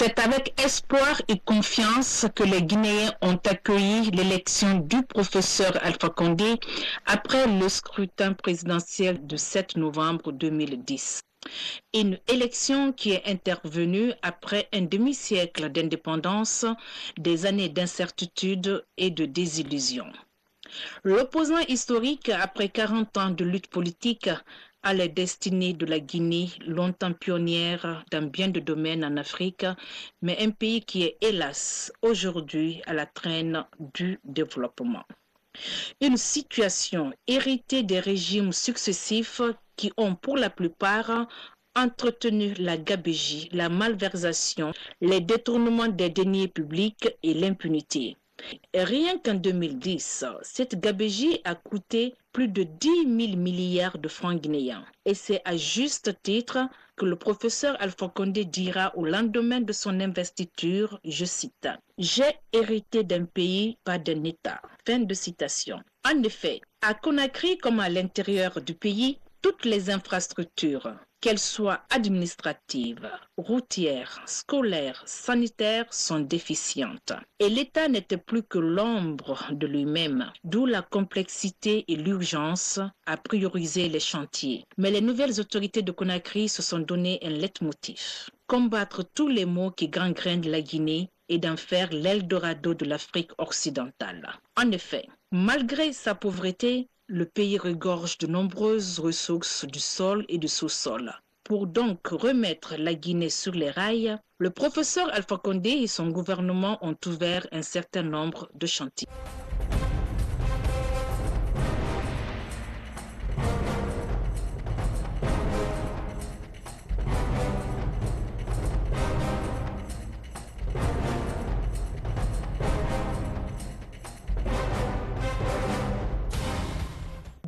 C'est avec espoir et confiance que les Guinéens ont accueilli l'élection du professeur Alpha Condé après le scrutin présidentiel du 7 novembre 2010. Une élection qui est intervenue après un demi-siècle d'indépendance, des années d'incertitude et de désillusion. L'opposant historique, après 40 ans de lutte politique, à la destinée de la Guinée, longtemps pionnière dans bien de domaines en Afrique, mais un pays qui est hélas aujourd'hui à la traîne du développement. Une situation héritée des régimes successifs qui ont pour la plupart entretenu la gabegie, la malversation, les détournements des deniers publics et l'impunité. Rien qu'en 2010, cette gabegie a coûté plus de 10 000 milliards de francs guinéens. Et c'est à juste titre que le professeur Alpha Condé dira au lendemain de son investiture, je cite, « J'ai hérité d'un pays, pas d'un État ». Fin de citation. En effet, à Conakry comme à l'intérieur du pays, toutes les infrastructures, qu'elles soient administratives, routières, scolaires, sanitaires, sont déficientes. Et l'État n'était plus que l'ombre de lui-même, d'où la complexité et l'urgence à prioriser les chantiers. Mais les nouvelles autorités de Conakry se sont donné un leitmotiv: combattre tous les maux qui gangrènent la Guinée et d'en faire l'Eldorado de l'Afrique occidentale. En effet, malgré sa pauvreté, le pays regorge de nombreuses ressources du sol et du sous-sol. Pour donc remettre la Guinée sur les rails, le professeur Alpha Condé et son gouvernement ont ouvert un certain nombre de chantiers.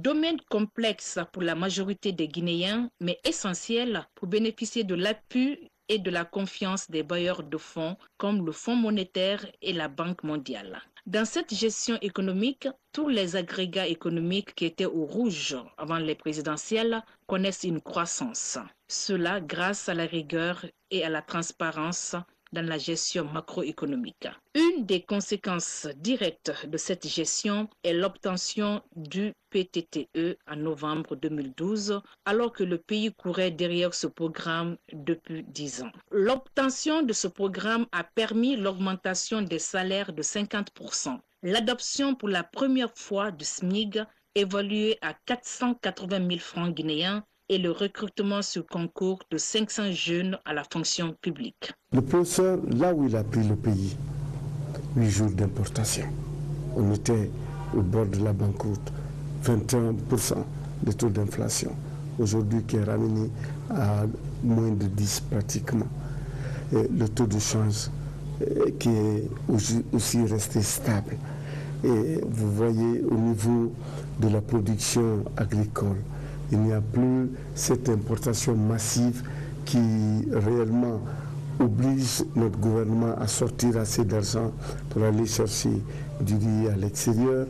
Domaine complexe pour la majorité des Guinéens, mais essentiel pour bénéficier de l'appui et de la confiance des bailleurs de fonds comme le Fonds monétaire et la Banque mondiale. Dans cette gestion économique, tous les agrégats économiques qui étaient au rouge avant les présidentielles connaissent une croissance. Cela grâce à la rigueur et à la transparence dans la gestion macroéconomique. Une des conséquences directes de cette gestion est l'obtention du PTTE en novembre 2012, alors que le pays courait derrière ce programme depuis 10 ans. L'obtention de ce programme a permis l'augmentation des salaires de 50%, l'adoption pour la première fois du SMIC évalué à 480 000 francs guinéens et le recrutement sur concours de 500 jeunes à la fonction publique. Le professeur, là où il a pris le pays, 8 jours d'importation. On était au bord de la banqueroute, 21% de taux d'inflation. Aujourd'hui, qui est ramené à moins de 10 pratiquement. Et le taux de change qui est aussi resté stable. Et vous voyez au niveau de la production agricole, il n'y a plus cette importation massive qui réellement oblige notre gouvernement à sortir assez d'argent pour aller chercher du riz à l'extérieur.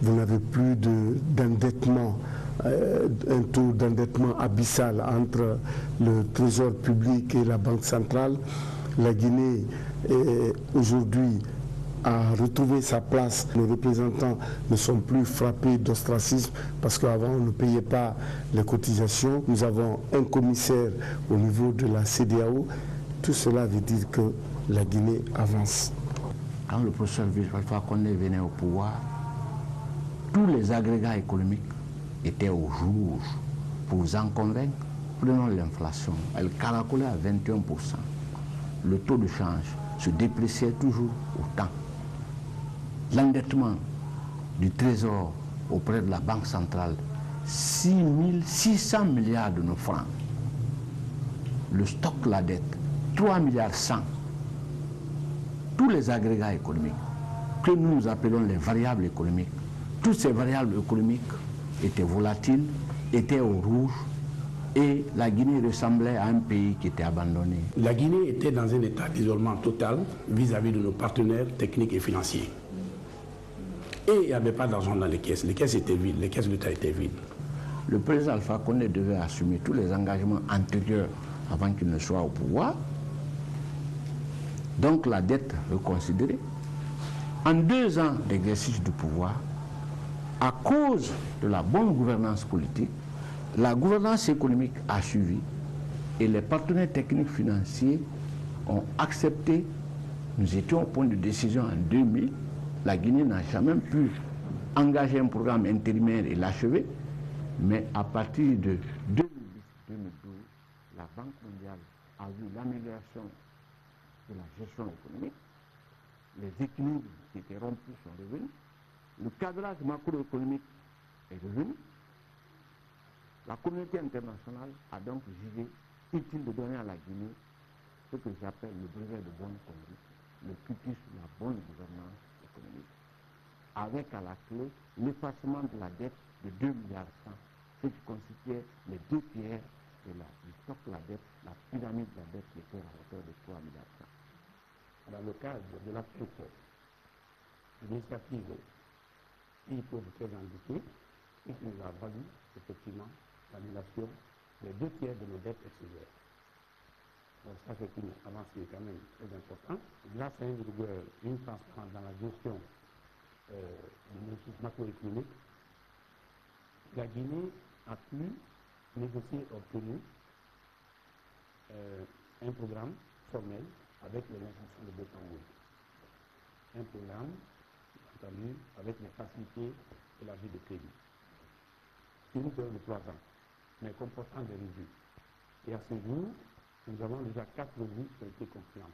Vous n'avez plus d'endettement, un taux d'endettement abyssal entre le Trésor public et la Banque centrale. La Guinée est aujourd'hui à retrouver sa place. Les représentants ne sont plus frappés d'ostracisme parce qu'avant on ne payait pas les cotisations. Nous avons un commissaire au niveau de la CEDEAO. Tout cela veut dire que la Guinée avance. Quand le professeur Alpha Condé venait au pouvoir, tous les agrégats économiques étaient au rouge. Pour vous en convaincre, prenons l'inflation. Elle caracolait à 21%. Le taux de change se dépréciait toujours autant. L'endettement du Trésor auprès de la Banque centrale, 6 600 milliards de nos francs. Le stock, la dette, 3 milliards 100. Tous les agrégats économiques, que nous appelons les variables économiques, toutes ces variables économiques étaient volatiles, étaient au rouge, et la Guinée ressemblait à un pays qui était abandonné. La Guinée était dans un état d'isolement total vis-à-vis de nos partenaires techniques et financiers. Et il n'y avait pas d'argent dans les caisses étaient vides, les caisses de l'État étaient vides. Le président Alpha Condé devait assumer tous les engagements antérieurs avant qu'il ne soit au pouvoir. donc la dette reconsidérée. En 2 ans d'exercice du pouvoir, à cause de la bonne gouvernance politique, la gouvernance économique a suivi et les partenaires techniques financiers ont accepté. Nous étions au point de décision en 2000. La Guinée n'a jamais pu engager un programme intérimaire et l'achever. Mais à partir de 2010-2012, la Banque mondiale a vu l'amélioration de la gestion économique. Les équilibres qui étaient rompus sont revenus. Le cadrage macroéconomique est revenu. La communauté internationale a donc jugé utile de donner à la Guinée ce que j'appelle le brevet de bonne conduite, le cutis sur la bonne gouvernance économique, avec à la clé l'effacement de la dette de 2,1 milliards, ce qui constituait les 2 tiers du stock de la dette, la pyramide de la dette qui était à hauteur de 3,1 milliards. Dans le cadre de la suite de l'initiative qui peut vous très indiquer, il nous a valu effectivement l'annulation des 2 tiers de nos dettes extérieures. Donc ça c'est une avancée quand même très importante. Grâce à une rigueur, une transparence dans la gestion du mécanisme macroéconomique, la Guinée a pu négocier et obtenir un programme formel avec les institutions de Bretton Woods. Un programme, entendu, avec les facilités et la vie de crédit. C'est une période de 3 ans, mais comportant des revues. Et à ce jour, nous avons déjà 4 revues qui ont été concluantes.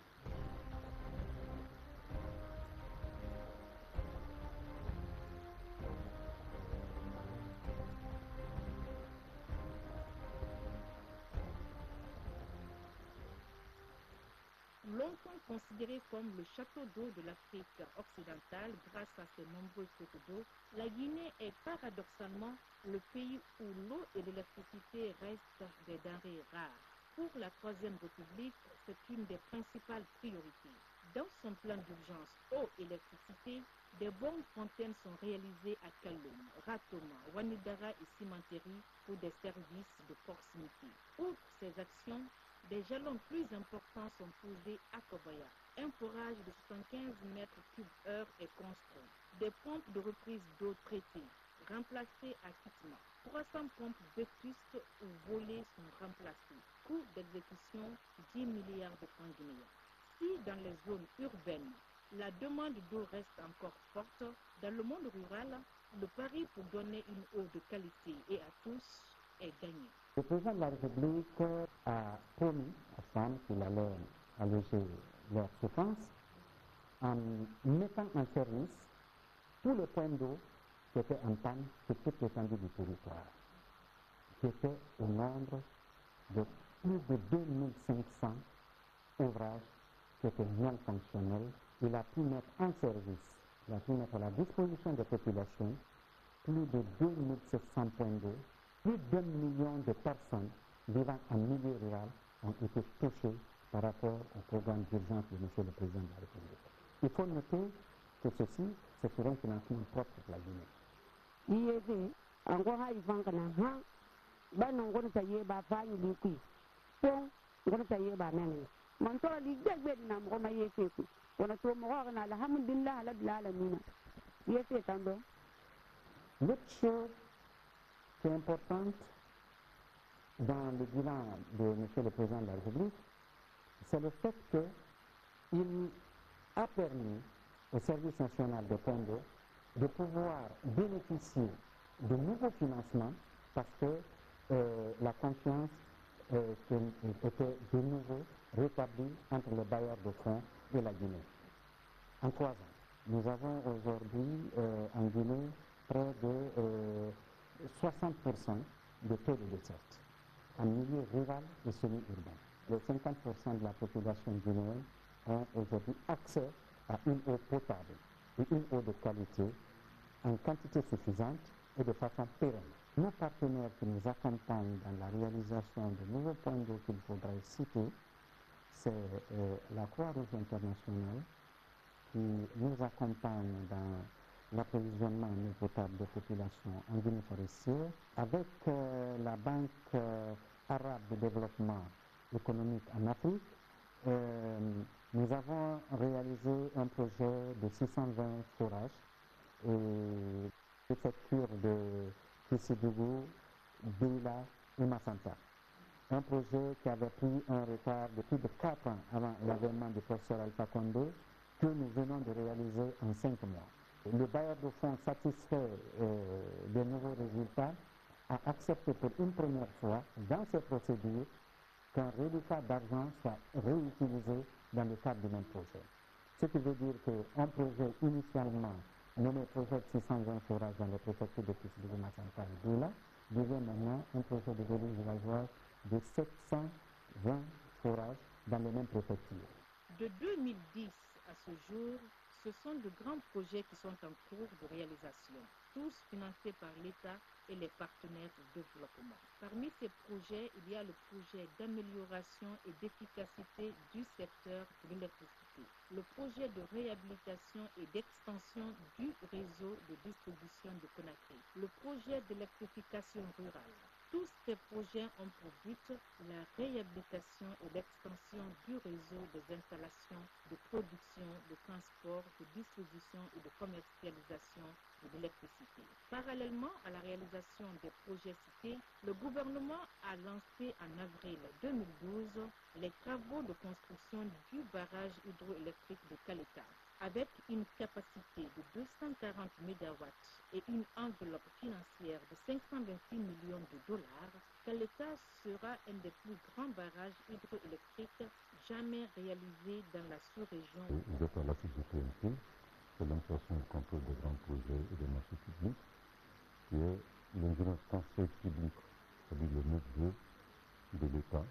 Longtemps considéré comme le château d'eau de l'Afrique occidentale grâce à ses nombreux cours d'eau, la Guinée est paradoxalement le pays où l'eau et l'électricité restent des denrées rares. Pour la Troisième République, c'est une des principales priorités. Dans son plan d'urgence eau et électricité, des bonnes fontaines sont réalisées à Kaloum, Ratoma, Wanidara et Simanteri pour des services de proximité. Outre ces actions, des jalons plus importants sont posés à Kobaya. Un forage de 75 mètres cubes heure est construit. Des pompes de reprise d'eau traitée remplacées à Kitma. 300 pompes vétustes ou volées sont remplacées. Coût d'exécution 10 milliards de francs guinéens. Si dans les zones urbaines, la demande d'eau reste encore forte, dans le monde rural, le pari pour donner une eau de qualité et à tous est gagné. Le président de la République a promis aux femmes qu'il allait alléger leurs souffrances en mettant en service tous les points d'eau qui étaient en panne sur toute l'étendue du territoire, qui étaient au nombre de plus de 2500 ouvrages qui étaient non fonctionnels. Il a pu mettre en service, il a pu mettre à la disposition des populations plus de 2700 points d'eau. Plus d'1 million de personnes vivant en milieu rural ont été touchées par rapport au programme d'urgence de M. le Président de la République. Il faut noter que ceci, c'est sur un financement propre de la Guinée. L'autre chose qui est importante dans le bilan de M. le Président de la République, c'est le fait qu'il a permis au service national de points d'eau de pouvoir bénéficier de nouveaux financements parce que la confiance était de nouveau rétablie entre les bailleurs de fonds et la Guinée. En 3 ans, nous avons aujourd'hui en Guinée près de 60% de taux de décès en milieu rural et semi-urbain. Les 50% de la population guinéenne ont aujourd'hui accès à une eau potable et une eau de qualité en quantité suffisante et de façon pérenne. Nos partenaires qui nous accompagnent dans la réalisation de nouveaux points d'eau qu'il faudrait citer, c'est la Croix-Rouge internationale qui nous accompagne dans l'approvisionnement en eau potable des populations en Guinée forestière, avec la Banque arabe de développement économique en Afrique, Nous avons réalisé un projet de 620 forages et préfecture de Kissédougou, Beila et Massanta. Un projet qui avait pris un retard de plus de 4 ans avant l'avènement du professeur Alpha Condé, que nous venons de réaliser en 5 mois. Le bailleur de fonds satisfait des nouveaux résultats a accepté pour une première fois dans ces procédures qu'un reliquat d'argent soit réutilisé dans le cadre du même projet. Ce qui veut dire qu'un projet initialement nommé projet de 620 forages dans les préfectures de Kissédougou, Massanta et Beila devient maintenant un projet de délice villageoise de 720 forages dans les mêmes préfectures. De 2010 à ce jour, ce sont de grands projets qui sont en cours de réalisation, tous financés par l'État et les partenaires de développement. Parmi ces projets, il y a le projet d'amélioration et d'efficacité du secteur de l'électricité, le projet de réhabilitation et d'extension du réseau de distribution de Conakry, le projet d'électrification rurale. Tous ces projets ont pour but la réhabilitation et l'extension du réseau des installations de production, de transport, de distribution et de commercialisation de l'électricité. Parallèlement à la réalisation des projets cités, le gouvernement a lancé en avril 2012 les travaux de construction du barrage hydroélectrique de Kaleta. Avec une capacité de 240 MW et une enveloppe financière de 526 millions de dollars, Kaleta sera un des plus grands barrages hydroélectriques jamais réalisés dans la sous-région. Vous êtes à la CGTNT, c'est l'impression et contrôle des grands projets et des marchés publics, qui est l'ingénieur conseil public, c'est-à-dire le neveu de l'État,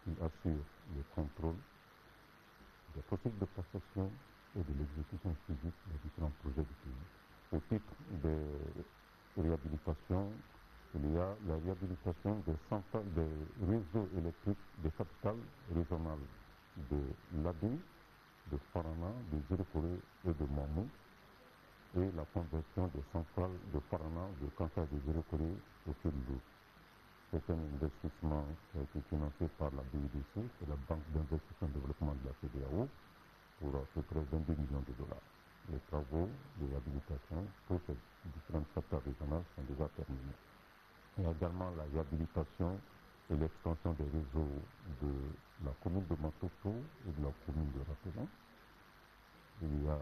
qui assure le contrôle des processus de passation et de l'exécution physique des différents projets du pays. Au titre des réhabilitations, il y a la réhabilitation des réseaux électriques des capitales régionales de l'Abi, de Farana, de Zérekoré et de Mamou, et la conversion des centrales de Farana, de Kanka et de Zérekoré au fil d'eau. C'est un investissement qui a été financé par la BIDC, c'est la Banque d'investissement et de développement de la CEDEAO, pour à peu près 22 millions de dollars. Les travaux de réhabilitation pour ces différentes capitales régionales sont déjà terminés. Il y a également la réhabilitation et l'extension des réseaux de la commune de Matoto et de la commune de Rapelin. Il y a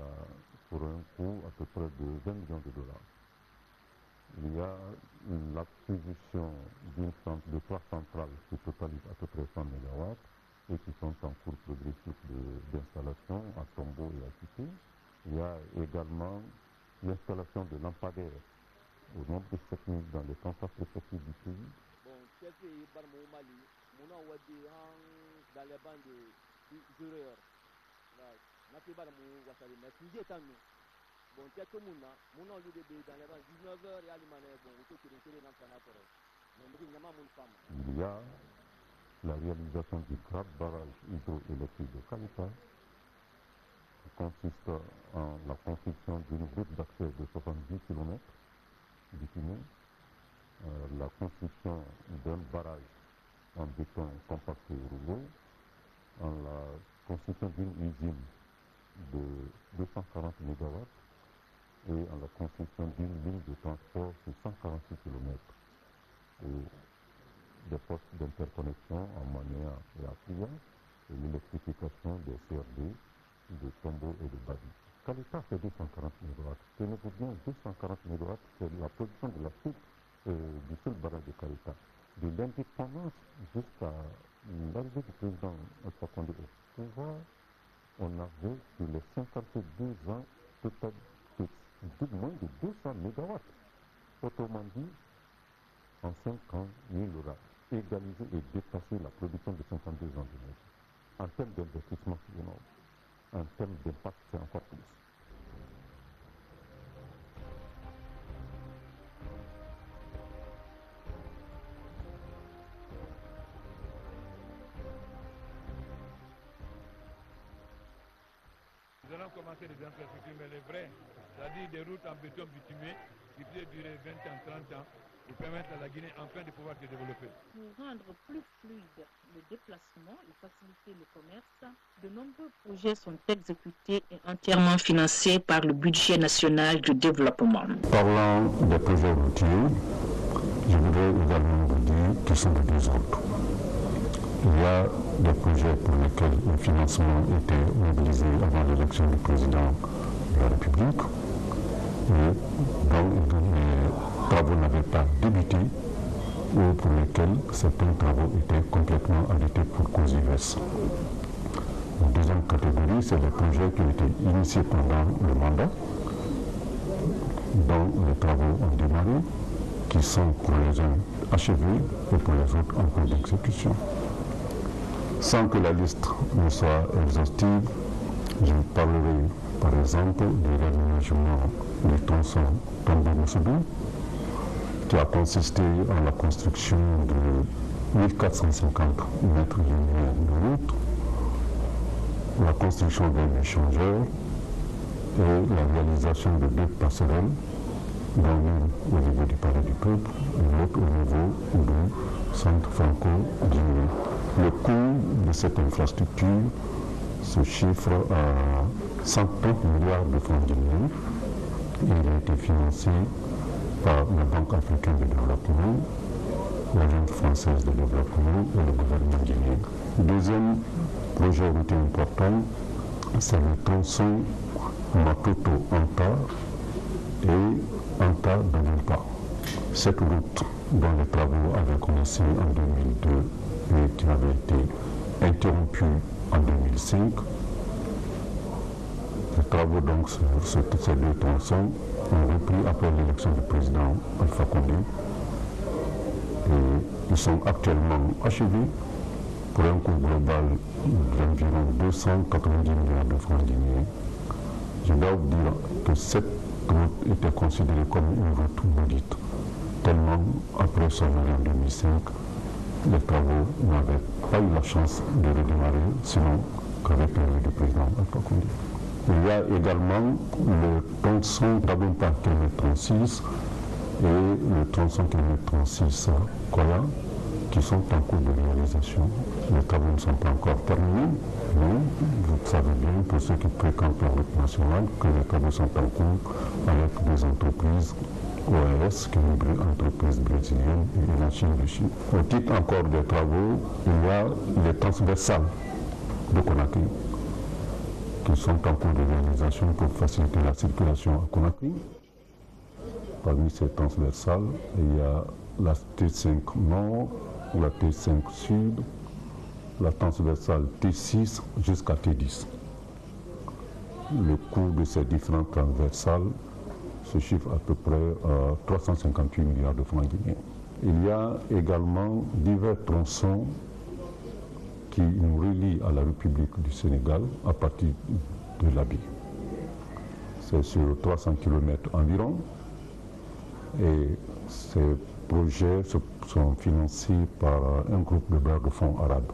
pour un coût à peu près de 20 millions de dollars. Il y a l'acquisition de 3 centrales qui totalisent à peu près 100 MW et qui sont en cours progressif d'installation à Tombo et à Kité. Il y a également l'installation de lampadaires au nombre de 7 000 dans les 34 préfectures du pays. Bon, c'est pays par mon Mali, mon envoyé dans les bandes de jureurs. N'a pas par mon Wassali, mais si j'ai tant nous. Bon, c'est que mon nom lui dans les bandes 19h et à l'imane, bon, auto qui est dans le canapé. Il y a la réalisation du grand barrage hydroélectrique de Kaleta, qui consiste en la construction d'une route d'accès de 70 km bitumé, la construction d'un barrage en béton compacté et rouleau, en la construction d'une usine de 240 MW et en la construction d'une ligne de transport sur 146 km. Et des postes d'interconnexion en Manéa et à Pria et l'électrification des CRD de Tombo et de Badi. Kaleta fait 240 MW. Tenez-vous bien, 240 MW, c'est la production de la suite du seul barrage de Kaleta. De l'indépendance jusqu'à l'arrivée du président Alpha Condé au pouvoir, on avait sur les 52 ans peut-être moins de 200 MW. Autrement dit, en 5 ans, il aura égalisé et dépassé la production de 52 ans d'énergie. En termes d'investissement, c'est énorme. En termes d'impact, c'est encore plus. Nous allons commencer les infrastructures, mais les vraies, c'est-à-dire des routes en béton bitumé qui peuvent durer 20 ans, 30 ans, pour permettre à la Guinée enfin de pouvoir se développer. Pour rendre plus fluide le déplacement et faciliter le commerce, de nombreux projets sont exécutés et entièrement financés par le budget national de développement. Parlant des projets routiers, je voudrais également vous dire qu'ils sont de deux ordres. Il y a des projets pour lesquels le financement était mobilisé avant l'élection du président de la République et dont les travaux n'avaient pas débuté ou pour lesquels certains travaux étaient complètement arrêtés pour cause diverses. La deuxième catégorie, c'est les projets qui ont été initiés pendant le mandat, dont les travaux ont démarré, qui sont pour les uns achevés et pour les autres en cours d'exécution. Sans que la liste ne soit exhaustive, je parlerai par exemple du réaménagement du tronçon Tombo-Mousoudou, qui a consisté en la construction de 1450 mètres linéaires de route, la construction d'un échangeur et la réalisation de deux passerelles, dont l'une au niveau du Palais du Peuple et l'autre au niveau du centre franco-guinéen. Le coût de cette infrastructure se chiffre à 130 milliards de francs guinéens et il a été financé par la Banque africaine de développement, l'Agence française de développement et le gouvernement guinéen. Deuxième projet routier important, c'est le tronçon Matoto-Anta et Anta-Danilpa. Cette route, dont les travaux avaient commencé en 2002 et qui avait été interrompu en 2005, les travaux donc sur ces deux tronçons ont repris après l'élection du président Alpha Condé et ils sont actuellement achevés pour un coût global d'environ 290 milliards de francs guinéens. Je dois vous dire que cette route était considérée comme une route maudite, tellement après son arrêt en 2005, les travaux n'avaient pas eu la chance de redémarrer, sinon qu'avec l'arrivée du président Alpha Condé. Il y a également le tronçon Tabompa km 36 et le tronçon km 36 Koya qui sont en cours de réalisation. Les travaux ne sont pas encore terminés, mais vous savez bien, pour ceux qui fréquentent la route nationale, que les travaux sont en cours avec des entreprises OAS, qui est une entreprise brésilienne, et la Chine de Chine. Au titre encore des travaux, il y a les transversales de Conakry, qui sont en cours de réalisation pour faciliter la circulation à Conakry. Parmi ces transversales, il y a la T5 Nord, la T5 Sud, la transversale T6 jusqu'à T10. Le coût de ces différentes transversales se chiffre à peu près à 358 milliards de francs guinéens. Il y a également divers tronçons qui nous relient à la République du Sénégal à partir de l'Abi. C'est sur 300 km environ et ces projets sont financés par un groupe de bailleurs de fonds arabes.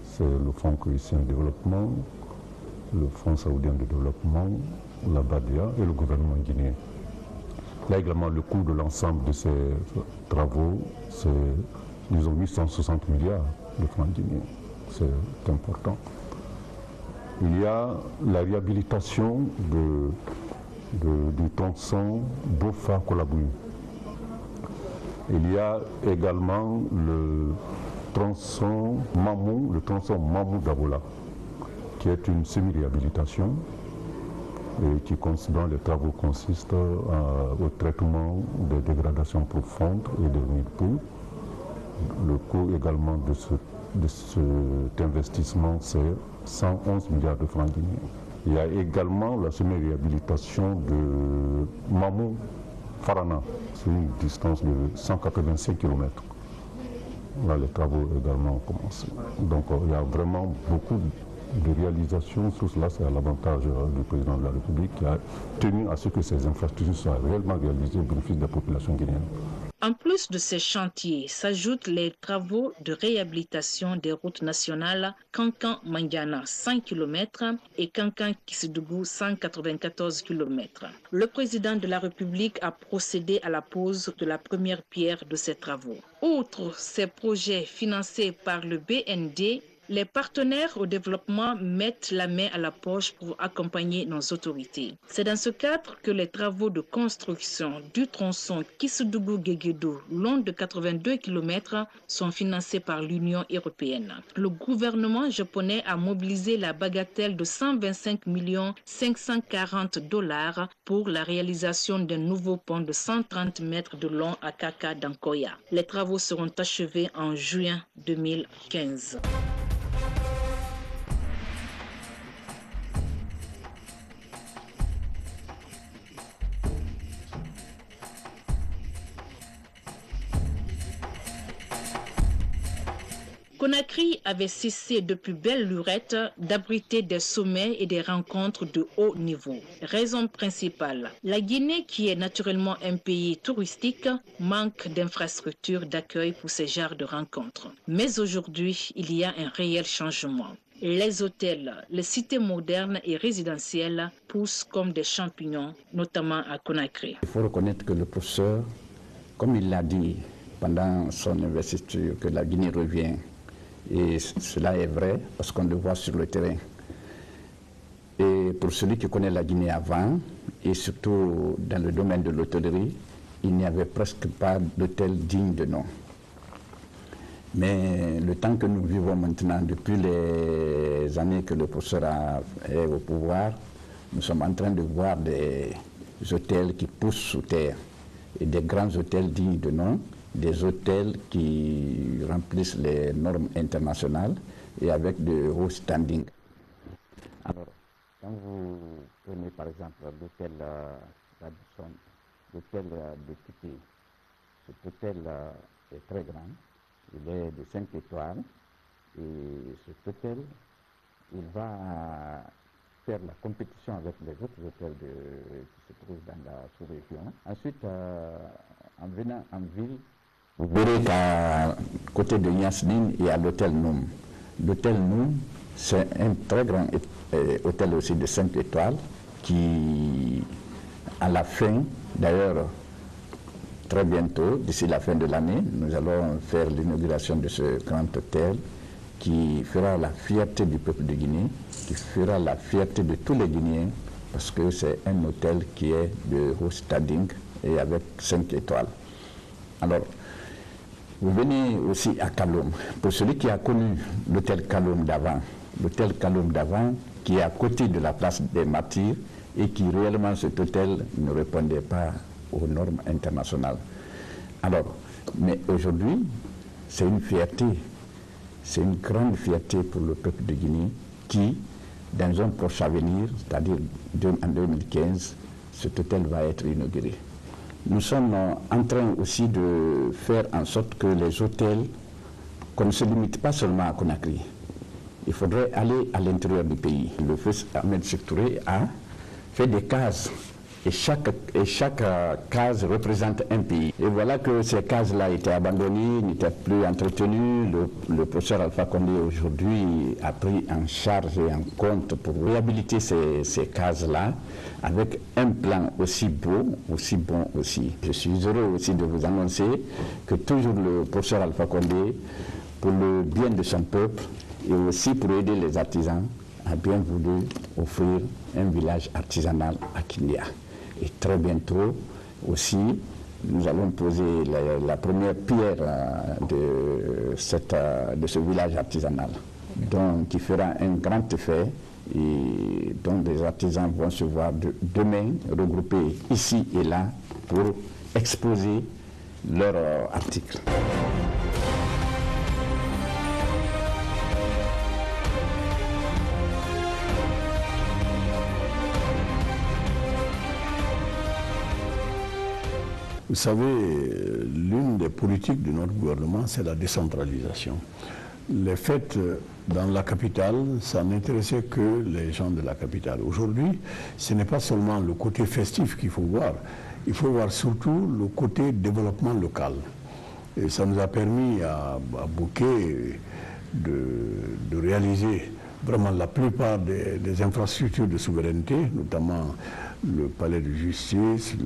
C'est le Fonds chrétien de développement, le Fonds saoudien de développement, la BADIA et le gouvernement guinéen. Là également, le coût de l'ensemble de ces travaux, c'est, disons, 860 milliards de francs guinéens. C'est important. Il y a la réhabilitation du tronçon Bofa-Kolabouin. Il y a également le tronçon Mamou-Dabola, qui est une semi-réhabilitation et dont les travaux consistent au traitement des dégradations profondes et des nids de poules. Le coût également de cet investissement, c'est 111 milliards de francs guinéens. Il y a également la semi-réhabilitation de Mamou-Farana, c'est une distance de 185 km. Là, les travaux également ont commencé. Donc il y a vraiment beaucoup de réalisations. Tout cela, c'est à l'avantage du président de la République qui a tenu à ce que ces infrastructures soient réellement réalisées au bénéfice des populations guinéennes. En plus de ces chantiers, s'ajoutent les travaux de réhabilitation des routes nationales Kankan-Mandiana 100 km et Kankan-Kissidougou 194 km. Le président de la République a procédé à la pose de la première pierre de ces travaux. Outre ces projets financés par le BND, les partenaires au développement mettent la main à la poche pour accompagner nos autorités. C'est dans ce cadre que les travaux de construction du tronçon Kissidougou-Guéguédou, long de 82 km, sont financés par l'Union européenne. Le gouvernement japonais a mobilisé la bagatelle de 125 540 $ pour la réalisation d'un nouveau pont de 130 mètres de long à Kaka-Dankoya. Les travaux seront achevés en juin 2015. Conakry avait cessé depuis belle lurette d'abriter des sommets et des rencontres de haut niveau. Raison principale, la Guinée, qui est naturellement un pays touristique, manque d'infrastructures d'accueil pour ces genres de rencontres. Mais aujourd'hui, il y a un réel changement. Les hôtels, les cités modernes et résidentielles poussent comme des champignons, notamment à Conakry. Il faut reconnaître que le professeur, comme il l'a dit pendant son investiture, que la Guinée revient. Et cela est vrai parce qu'on le voit sur le terrain. Et pour celui qui connaît la Guinée avant, et surtout dans le domaine de l'hôtellerie, il n'y avait presque pas d'hôtel digne de nom. Mais le temps que nous vivons maintenant, depuis les années que le professeur est au pouvoir, nous sommes en train de voir des hôtels qui poussent sous terre et des grands hôtels dignes de nom, des hôtels qui remplissent les normes internationales et avec de haut standing. Alors, quand vous prenez par exemple l'hôtel Radisson, l'hôtel de Kitty, cet hôtel est très grand, il est de 5 étoiles et cet hôtel, il va faire la compétition avec les autres hôtels qui se trouvent dans la sous-région. Ensuite, en venant en ville, vous verrez qu'à côté de Yasmine, il y a l'hôtel Noum. L'hôtel Noum, c'est un très grand hôtel aussi de 5 étoiles qui, à la fin, d'ailleurs, très bientôt, d'ici la fin de l'année, nous allons faire l'inauguration de ce grand hôtel qui fera la fierté du peuple de Guinée, qui fera la fierté de tous les Guinéens, parce que c'est un hôtel qui est de haut standing et avec 5 étoiles. Alors, vous venez aussi à Kaloum. Pour celui qui a connu l'hôtel Kaloum d'avant qui est à côté de la place des Martyrs et qui réellement cet hôtel ne répondait pas aux normes internationales. Alors, mais aujourd'hui, c'est une fierté, c'est une grande fierté pour le peuple de Guinée qui, dans un proche avenir, c'est-à-dire en 2015, cet hôtel va être inauguré. Nous sommes en train aussi de faire en sorte que les hôtels, qu'on ne se limite pas seulement à Conakry. Il faudrait aller à l'intérieur du pays. Le feu Ahmed Sékou Touré a fait des cases. Et chaque case représente un pays. Et voilà que ces cases-là étaient abandonnées, n'étaient plus entretenues. Le professeur Alpha Condé aujourd'hui a pris en charge et en compte pour réhabiliter ces cases-là avec un plan aussi beau, aussi bon aussi. Je suis heureux aussi de vous annoncer que toujours le professeur Alpha Condé, pour le bien de son peuple et aussi pour aider les artisans, a bien voulu offrir un village artisanal à Kinia. Et très bientôt aussi, nous allons poser la première pierre de ce village artisanal, donc qui fera un grand effet et dont les artisans vont se voir demain regroupés ici et là pour exposer leurs articles. Vous savez, l'une des politiques de notre gouvernement, c'est la décentralisation. Les fêtes dans la capitale, ça n'intéressait que les gens de la capitale. Aujourd'hui, ce n'est pas seulement le côté festif qu'il faut voir. il faut voir surtout le côté développement local. Et ça nous a permis à Bouquet de réaliser vraiment la plupart des infrastructures de souveraineté, notamment le palais de justice,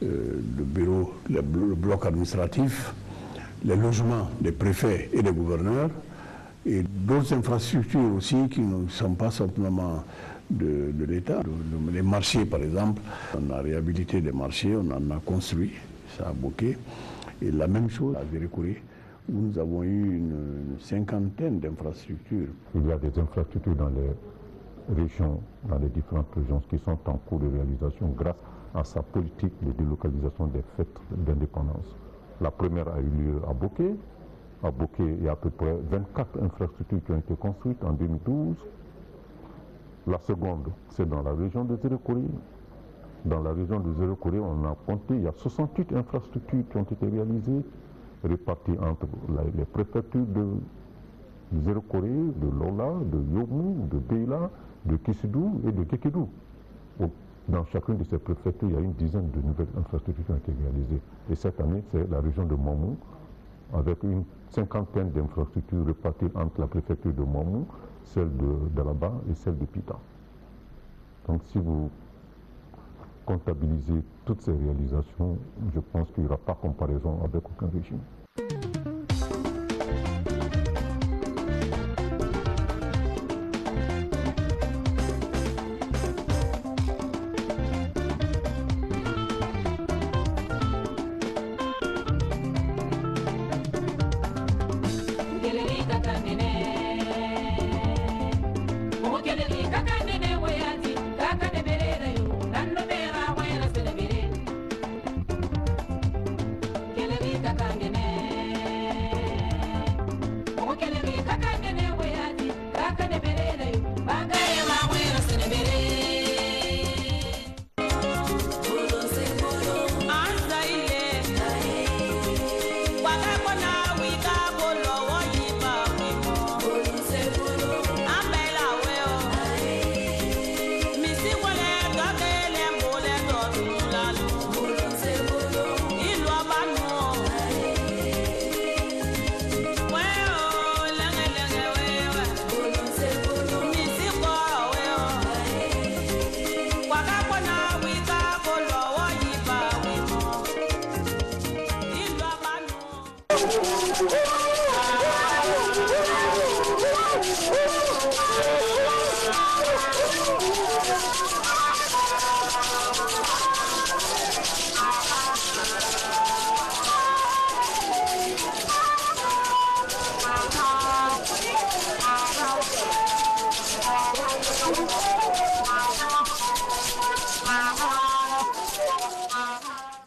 le bureau, le bloc administratif, les logements des préfets et des gouverneurs, et d'autres infrastructures aussi qui ne sont pas simplement de l'État. Les marchés, par exemple, on a réhabilité des marchés, on en a construit, ça a Bouquet. Et la même chose à Zérékouré, où nous avons eu une cinquantaine d'infrastructures. Il y a des infrastructures dans les régions, dans les différentes régions qui sont en cours de réalisation grâce à sa politique de délocalisation des fêtes d'indépendance. La première a eu lieu à Bouquet. À Bouquet, il y a à peu près 24 infrastructures qui ont été construites en 2012. La seconde, c'est dans la région de Zérékouré. Dans la région de Zérékouré, on a compté, il y a 68 infrastructures qui ont été réalisées, réparties entre les préfectures de Zérékouré, de Lola, de Yomou, de Beila, de Kissidou et de Kékédou. Dans chacune de ces préfectures, il y a une dizaine de nouvelles infrastructures qui ont été réalisées. Et cette année, c'est la région de Momou, avec une cinquantaine d'infrastructures réparties entre la préfecture de Momou, celle de Dalaba et celle de Pita. Donc si vous comptabilisez toutes ces réalisations, je pense qu'il n'y aura pas comparaison avec aucun régime.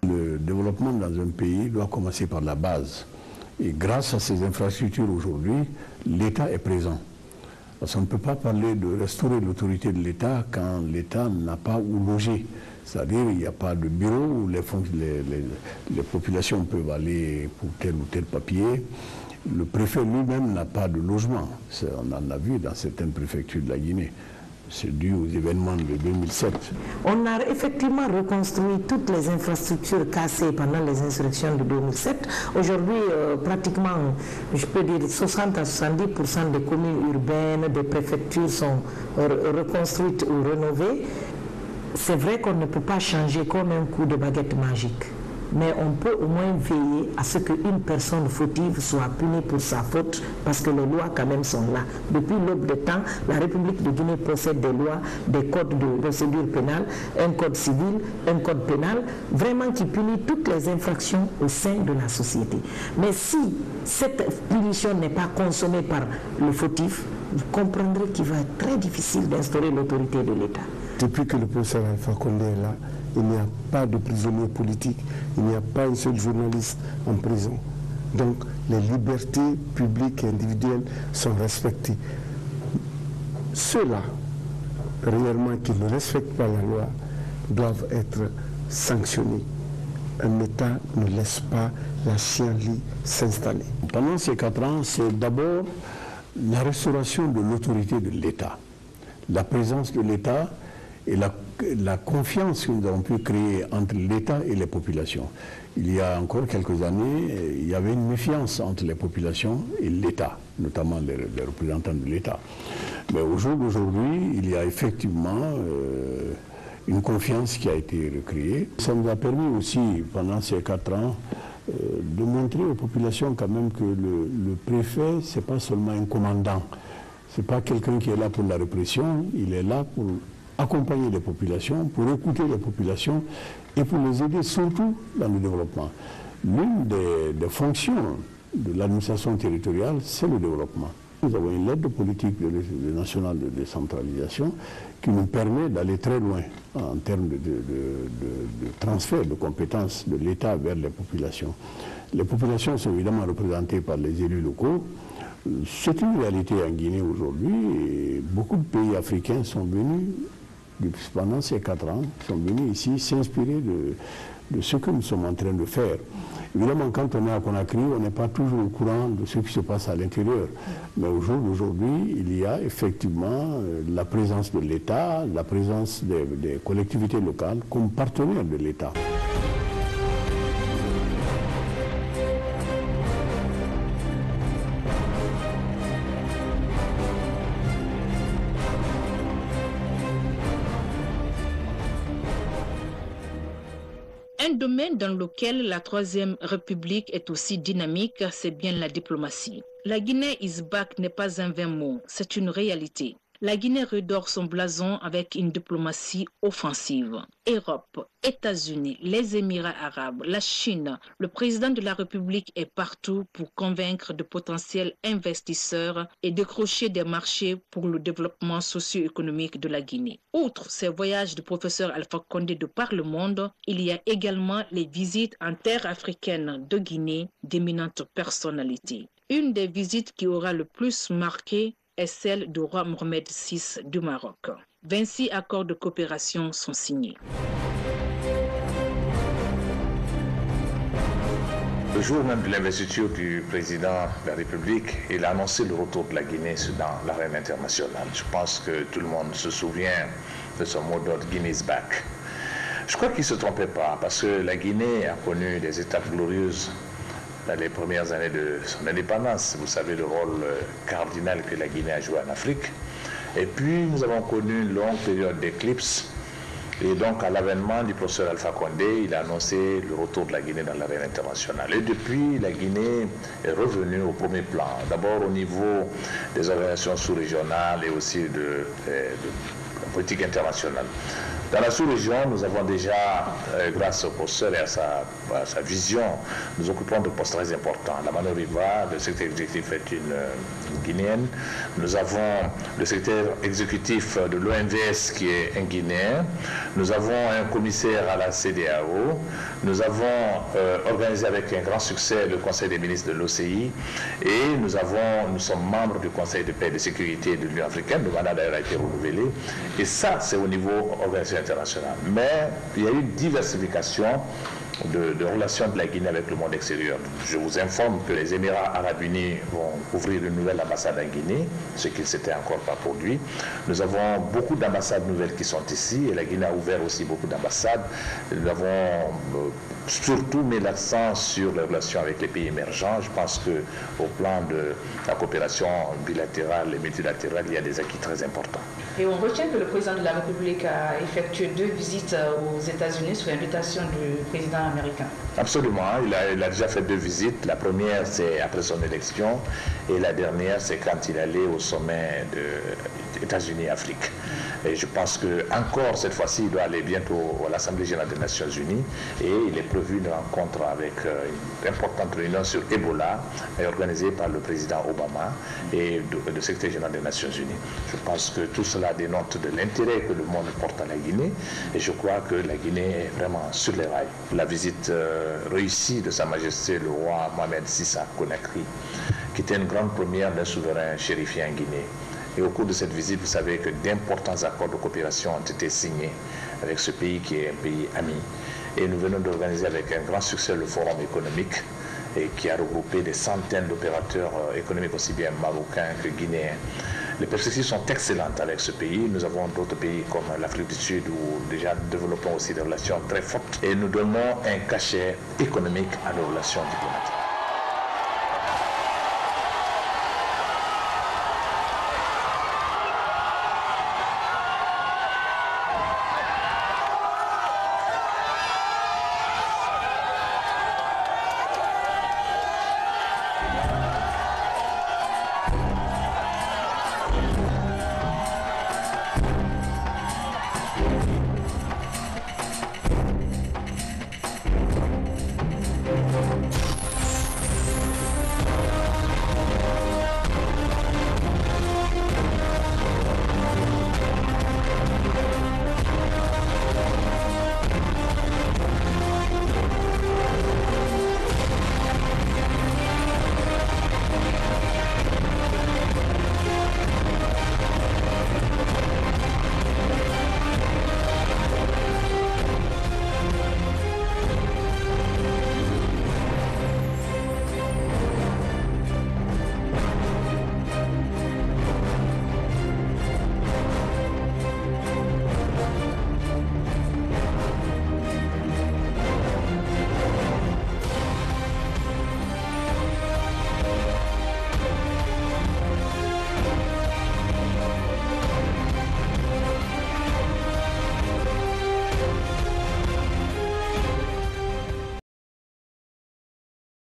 Le développement dans un pays doit commencer par la base. Et grâce à ces infrastructures aujourd'hui, l'État est présent. Parce qu'on ne peut pas parler de restaurer l'autorité de l'État quand l'État n'a pas où loger. C'est-à-dire qu'il n'y a pas de bureau où les populations peuvent aller pour tel ou tel papier. Le préfet lui-même n'a pas de logement. On en a vu dans certaines préfectures de la Guinée. C'est dû aux événements de 2007. On a effectivement reconstruit toutes les infrastructures cassées pendant les insurrections de 2007. Aujourd'hui, pratiquement, je peux dire 60 à 70% des communes urbaines, des préfectures sont reconstruites ou rénovées. C'est vrai qu'on ne peut pas changer comme un coup de baguette magique. Mais on peut au moins veiller à ce qu'une personne fautive soit punie pour sa faute, parce que les lois quand même sont là. Depuis l'aube des temps, la République de Guinée possède des lois, des codes de procédure pénale, un code civil, un code pénal, vraiment qui punit toutes les infractions au sein de la société. Mais si cette punition n'est pas consommée par le fautif, vous comprendrez qu'il va être très difficile d'instaurer l'autorité de l'État. Depuis que le professeur Alpha Condé est là, il n'y a pas de prisonniers politiques, il n'y a pas un seul journaliste en prison. Donc les libertés publiques et individuelles sont respectées. Ceux-là, réellement, qui ne respectent pas la loi, doivent être sanctionnés. Un État ne laisse pas la chienlit s'installer. Pendant ces 4 ans, c'est d'abord la restauration de l'autorité de l'État, la présence de l'État et la confiance que nous avons pu créer entre l'État et les populations. Il y a encore quelques années, il y avait une méfiance entre les populations et l'État, notamment les représentants de l'État. Mais au jour d'aujourd'hui, il y a effectivement une confiance qui a été recréée. Ça nous a permis aussi, pendant ces 4 ans, de montrer aux populations quand même que le préfet, ce n'est pas seulement un commandant. Ce n'est pas quelqu'un qui est là pour la répression, il est là pour accompagner les populations, pour écouter les populations et pour les aider surtout dans le développement. L'une des fonctions de l'administration territoriale, c'est le développement. Nous avons une lettre de politique nationale de décentralisation qui nous permet d'aller très loin en termes de transfert de compétences de l'État vers les populations. Les populations sont évidemment représentées par les élus locaux. C'est une réalité en Guinée aujourd'hui et beaucoup de pays africains sont venus, pendant ces 4 ans, sont venus ici s'inspirer de ce que nous sommes en train de faire. Évidemment, quand on est à Conakry, on n'est pas toujours au courant de ce qui se passe à l'intérieur. Mais au jour d'aujourd'hui, il y a effectivement la présence de l'État, la présence des collectivités locales comme partenaires de l'État. Un domaine dans lequel la Troisième République est aussi dynamique, c'est bien la diplomatie. La Guinée is back n'est pas un vain mot, c'est une réalité. La Guinée redore son blason avec une diplomatie offensive. Europe, États-Unis, les Émirats arabes, la Chine, le président de la République est partout pour convaincre de potentiels investisseurs et décrocher des marchés pour le développement socio-économique de la Guinée. Outre ces voyages du professeur Alpha Condé de par le monde, il y a également les visites en terre africaine de Guinée d'éminentes personnalités. Une des visites qui aura le plus marqué est celle du roi Mohamed VI du Maroc. 26 accords de coopération sont signés. Le jour même de l'investiture du président de la République, il a annoncé le retour de la Guinée dans l'arène internationale. Je pense que tout le monde se souvient de son mot d'ordre « Guinea's back ». Je crois qu'il ne se trompait pas parce que la Guinée a connu des étapes glorieuses dans les premières années de son indépendance. Vous savez le rôle cardinal que la Guinée a joué en Afrique. Et puis nous avons connu une longue période d'éclipse. Et donc à l'avènement du professeur Alpha Condé, il a annoncé le retour de la Guinée dans l'arène internationale. Et depuis, la Guinée est revenue au premier plan. D'abord au niveau des organisations sous-régionales et aussi de la politique internationale. Dans la sous-région, nous avons déjà, grâce au professeur et à sa vision, nous occupons de postes très importants. La Mano Riva, le secrétaire exécutif est une Guinéenne. Nous avons le secrétaire exécutif de l'OMVS qui est un Guinéen. Nous avons un commissaire à la CEDEAO. Nous avons organisé avec un grand succès le Conseil des ministres de l'OCI. Et nous sommes membres du Conseil de paix et de sécurité de l'Union africaine. Le mandat d'ailleurs a été renouvelé. Et ça, c'est au niveau organisation internationale. Mais il y a eu une diversification de relations de la Guinée avec le monde extérieur. Je vous informe que les Émirats arabes unis vont ouvrir une nouvelle ambassade en Guinée, ce qui ne s'était encore pas produit. Nous avons beaucoup d'ambassades nouvelles qui sont ici et la Guinée a ouvert aussi beaucoup d'ambassades. Nous avons surtout mis l'accent sur les relations avec les pays émergents. Je pense qu'au plan de la coopération bilatérale et multilatérale, il y a des acquis très importants. Et on retient que le président de la République a effectué 2 visites aux États-Unis sur l'invitation du président américain. Absolument, il a déjà fait 2 visites. La première, c'est après son élection, et la dernière, c'est quand il allait au sommet des États-Unis-Afrique. Et je pense qu'encore cette fois-ci, il doit aller bientôt à l'Assemblée générale des Nations Unies et il est prévu une rencontre avec une importante réunion sur Ebola organisée par le président Obama et le secrétaire général des Nations Unies. Je pense que tout cela dénote de l'intérêt que le monde porte à la Guinée et je crois que la Guinée est vraiment sur les rails. La visite réussie de Sa Majesté le roi Mohamed VI à Conakry, qui était une grande première d'un souverain chérifien en Guinée. Et au cours de cette visite, vous savez que d'importants accords de coopération ont été signés avec ce pays qui est un pays ami. Et nous venons d'organiser avec un grand succès le forum économique et qui a regroupé des centaines d'opérateurs économiques aussi bien marocains que guinéens. Les perspectives sont excellentes avec ce pays. Nous avons d'autres pays comme l'Afrique du Sud où déjà nous développons aussi des relations très fortes et nous donnons un cachet économique à nos relations diplomatiques.